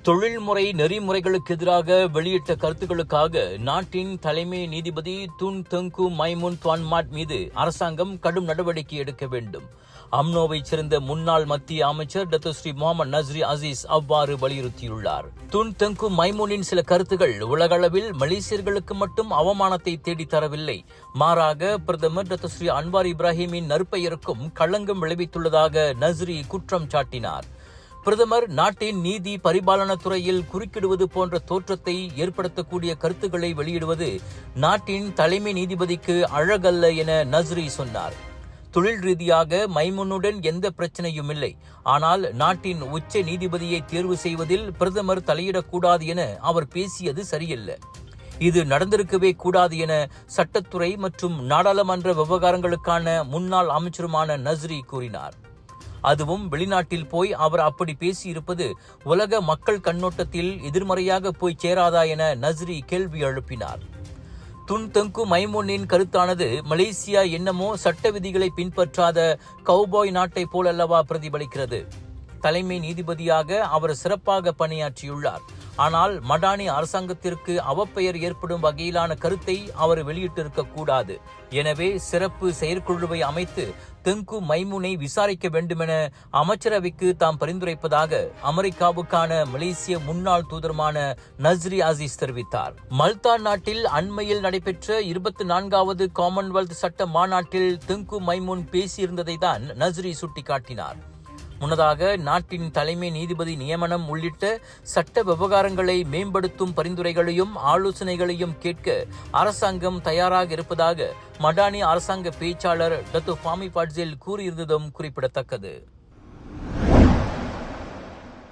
தொழில்முறை நெறிமுறைகளுக்கு எதிராக வெளியிட்ட கருத்துக்களுக்காக நாட்டின் தலைமை நீதிபதி துன் தெங்கு மைமுன் துவான்மாட் மீது அரசாங்கம் கடும் நடவடிக்கை எடுக்க வேண்டும். அம்னோவைச் சேர்ந்த முன்னாள் மத்திய அமைச்சர் டத்துஸ்ரீ முகமது நஸ்ரி அசீஸ் அவ்வாறு வலியுறுத்தியுள்ளார். துன் தெங்கு மைமுனின் சில கருத்துகள் உலகளவில் மலேசியர்களுக்கு மட்டும் அவமானத்தை தேடி தரவில்லை, மாறாக பிரதமர் டத்துஸ்ரீ அன்வார் இப்ராஹிமின் நற்பெயருக்கும் களங்கம் விளைவித்துள்ளதாக நஸ்ரி குற்றம் சாட்டினார். பிரதமர் நாட்டின் நீதி பரிபாலன துறையில் குறுக்கிடுவது போன்ற தோற்றத்தை ஏற்படுத்தக்கூடிய கருத்துக்களை வெளியிடுவது நாட்டின் தலைமை நீதிபதிக்கு அழகல்ல என நஸ்ரி சொன்னார். தொழில் ரீதியாக மைமுனுடன் எந்த பிரச்சனையும் இல்லை, ஆனால் நாட்டின் உச்ச நீதிபதியை தேர்வு செய்வதில் பிரதமர் தலையிடக்கூடாது என அவர் பேசியது சரியல்ல. இது நடந்திருக்கவே கூடாது என சட்டத்துறை மற்றும் நாடாளுமன்ற விவகாரங்களுக்கான முன்னாள் அமைச்சருமான நஸ்ரி கூறினார். அதுவும் வெளிநாட்டில் போய் அவர் அப்படி பேசியிருப்பது உலக மக்கள் கண்ணோட்டத்தில் எதிர்மறையாக போய் சேராதா என நஸ்ரி கேள்வி எழுப்பினார். துன் தெங்கு மைமுனின் கருத்தானது மலேசியா என்னமோ சட்ட விதிகளை பின்பற்றாத கவுபாய் நாட்டை போலல்லவா பிரதிபலிக்கிறது. தலைமை நீதிபதியாக அவர் சிறப்பாக பணியாற்றியுள்ளார். ஆனால் மடானி அரசாங்கத்திற்கு அவப்பெயர் ஏற்படும் வகையிலான கருத்தை அவர் வெளியிட்டிருக்க கூடாது. எனவே சிறப்பு செயற்குழுவை அமைத்து தெங்கு மைமுனை விசாரிக்க வேண்டுமென அமைச்சரவைக்கு தாம் பரிந்துரைப்பதாக அமெரிக்காவுக்கான மலேசிய முன்னாள் தூதருமான நஸ்ரி அசீஸ் தெரிவித்தார். மல்தான் நாட்டில் அண்மையில் நடைபெற்ற 24வது காமன்வெல்த் சட்ட மாநாட்டில் தெங்கு மைமுன் பேசியிருந்ததை தான் நஸ்ரி சுட்டிக்காட்டினார். முன்னதாக நாட்டின் தலைமை நீதிபதி நியமனம் உள்ளிட்ட சட்ட விவகாரங்களை மேம்படுத்தும் பரிந்துரைகளையும் ஆலோசனைகளையும் கேட்க அரசாங்கம் தயாராக இருப்பதாக மடானி அரசாங்க பேச்சாளர் டத்து ஃபாமி பாட்ஜில் கூறியிருந்ததும் குறிப்பிடத்தக்கது.